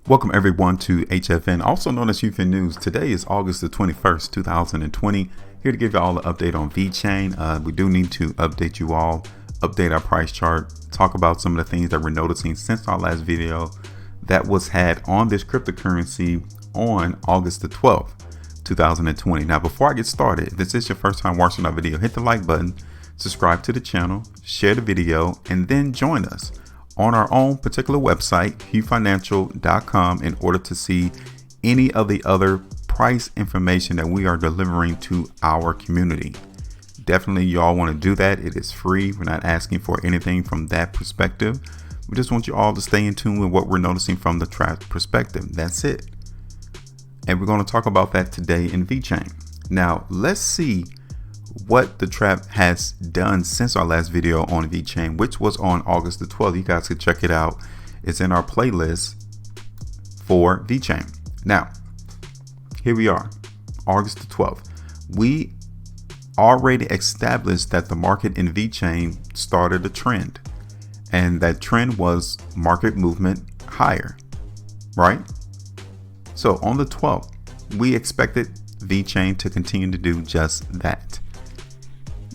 Welcome everyone to HueFin, also known as HueFin News. Today is August the 21st, 2020. Here to give you all an update on Vechain. We do need to update you all, update our price chart, talk about some of the things that we're noticing since our last video that was had on this cryptocurrency on August the 12th, 2020. Now, before I get started, if this is your first time watching our video, hit the like button, subscribe to the channel, share the video, and then join us on our own particular website, HueFinancial.com, in order to see any of the other price information that we are delivering to our community. Definitely, y'all want to do that. It is free. We're not asking for anything from that perspective. We just want you all to stay in tune with what we're noticing from the trap perspective. That's it. And we're going to talk about that today in Vechain. Now, let's see what the trap has done since our last video on Vechain, which was on August the 12th. You guys can check it out. It's in our playlist for Vechain. Now, here we are, August the 12th. We already established that the market in Vechain started a trend, and that trend was market movement higher, right? So on the 12th, we expected Vechain to continue to do just that.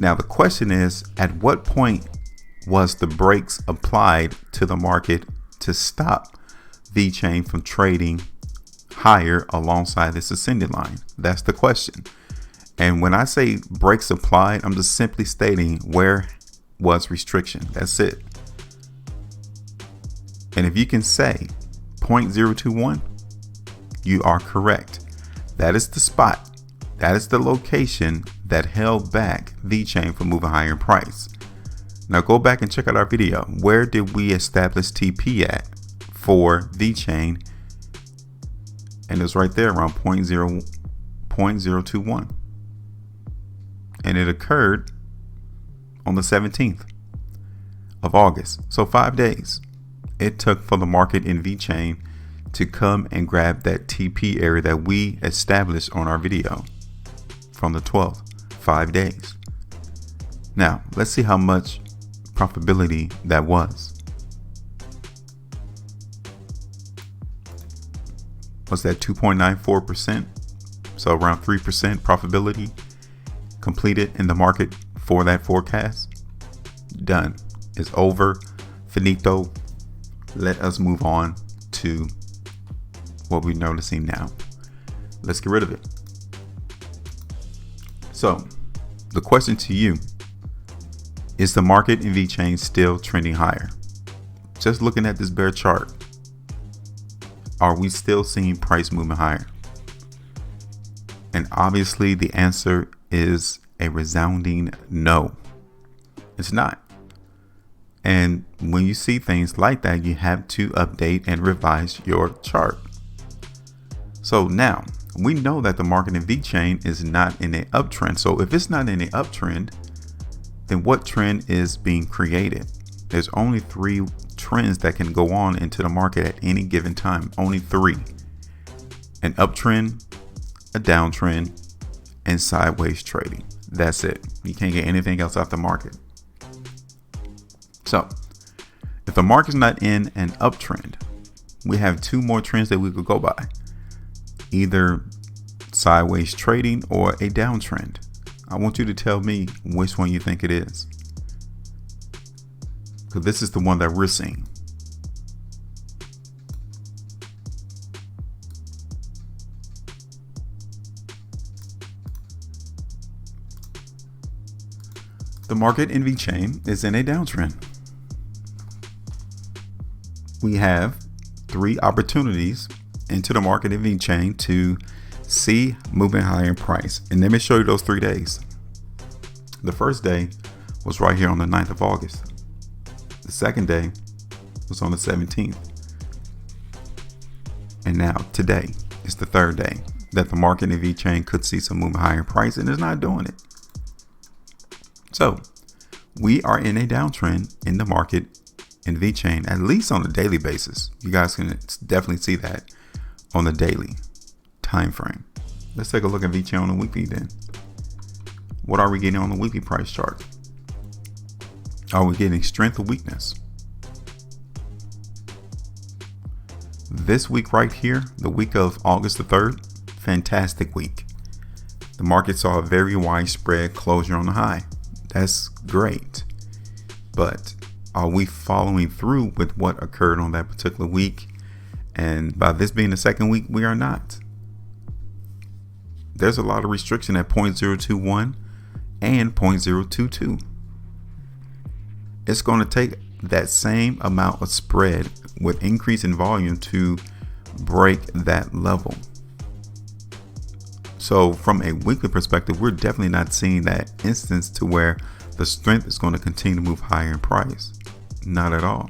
Now, the question is, at what point was the brakes applied to the market to stop Vechain from trading higher alongside this ascending line? That's the question. And when I say brakes applied, I'm just simply stating where was restriction. That's it. And if you can say 0.021, you are correct. That is the spot. That is the location that held back Vechain from moving higher in price. Now go back and check out our video. Where did we establish TP at for Vechain? And it's right there around 0.021. And it occurred on the 17th of August. So 5 days it took for the market in Vechain to come and grab that TP area that we established on our video from the 12th. 5 days. Now let's see how much profitability that was. Was that 2.94%? So around 3% profitability completed in the market for that forecast. Done. It's over. Finito. Let us move on to what we're noticing now. Let's get rid of it. So the question to you is, the market in Vechain still trending higher? Just looking at this bear chart, are we still seeing price moving higher? And obviously the answer is a resounding no. It's not. And when you see things like that, you have to update and revise your chart. So now we know that the market in Vechain is not in an uptrend. So if it's not in an uptrend, then what trend is being created? There's only 3 trends that can go on into the market at any given time. Only 3. An uptrend, a downtrend, and sideways trading. That's it. You can't get anything else out the market. So if the market's not in an uptrend, we have 2 more trends that we could go by. Either sideways trading or a downtrend. I want you to tell me which one you think it is, because this is the one that we're seeing. The market in Vechain is in a downtrend. We have 3 opportunities into the market in Vechain to see moving higher in price. And let me show you those 3 days. The first day was right here on the 9th of August. The second day was on the 17th. And now today is the 3rd day that the market in Vechain could see some moving higher in price, and it's not doing it. So we are in a downtrend in the market in Vechain, at least on a daily basis. You guys can definitely see that on the daily time frame. Let's take a look at Vechain on the weekly then. What are we getting on the weekly price chart? Are we getting strength or weakness? this week right here, the week of August the 3rd, fantastic week. The market saw a very widespread closure on the high. That's great. But are we following through with what occurred on that particular week? And by this being the second week, we are not. There's a lot of restriction at 0.021 and 0.022. It's going to take that same amount of spread with increase in volume to break that level. So from a weekly perspective, we're definitely not seeing that instance to where the strength is going to continue to move higher in price. Not at all.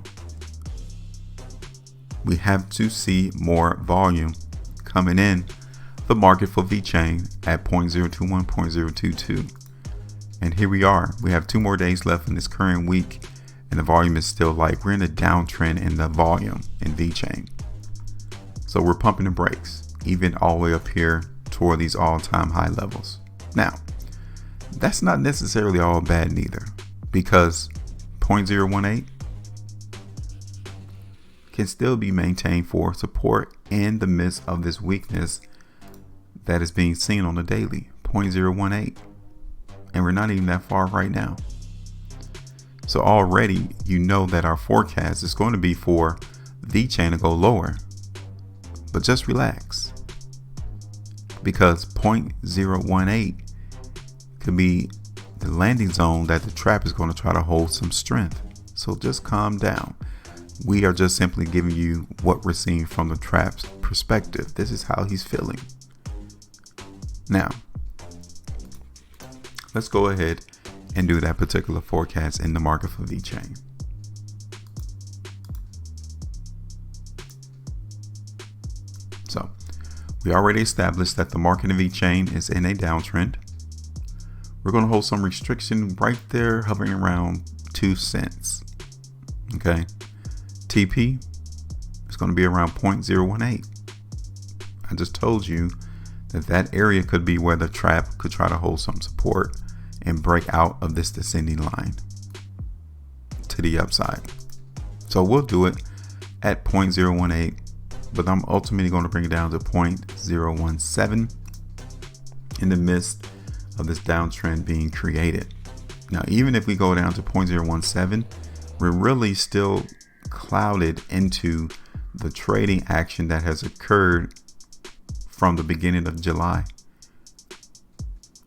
We have to see more volume coming in the market for Vechain at 0.021, 0.022. And here we are. We have 2 more days left in this current week, and the volume is still light. We're in a downtrend in the volume in Vechain. So we're pumping the brakes, even all the way up here toward these all-time high levels. Now, that's not necessarily all bad neither, because 0.018 can still be maintained for support in the midst of this weakness that is being seen on the daily. 0.018, and we're not even that far right now. So already you know that our forecast is going to be for Vechain to go lower, but just relax, because 0.018 could be the landing zone that the trap is going to try to hold some strength. So just calm down. We are just simply giving you what we're seeing from the trap's perspective. This is how he's feeling. Now, let's go ahead and do that particular forecast in the market for Vechain. So we already established that the market in Vechain is in a downtrend. We're going to hold some restriction right there, hovering around 2 cents. Okay. TP is going to be around 0.018. I just told you that that area could be where the trap could try to hold some support and break out of this descending line to the upside. So we'll do it at 0.018, but I'm ultimately going to bring it down to 0.017 in the midst of this downtrend being created. Now, even if we go down to 0.017, we're really still clouded into the trading action that has occurred from the beginning of July.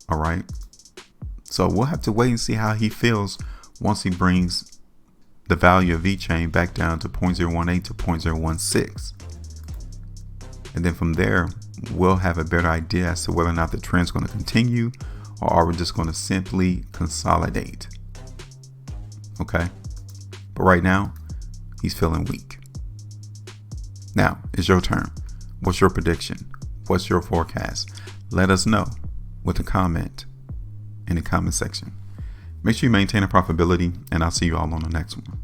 All right. So we'll have to wait and see how he feels once he brings the value of Vechain back down to 0.018 to 0.016. And then from there, we'll have a better idea as to whether or not the trend is going to continue, or are we just going to simply consolidate. Okay. But right now, he's feeling weak. Now, it's your turn. What's your prediction? What's your forecast? Let us know with a comment in the comment section. Make sure you maintain a profitability, and I'll see you all on the next one.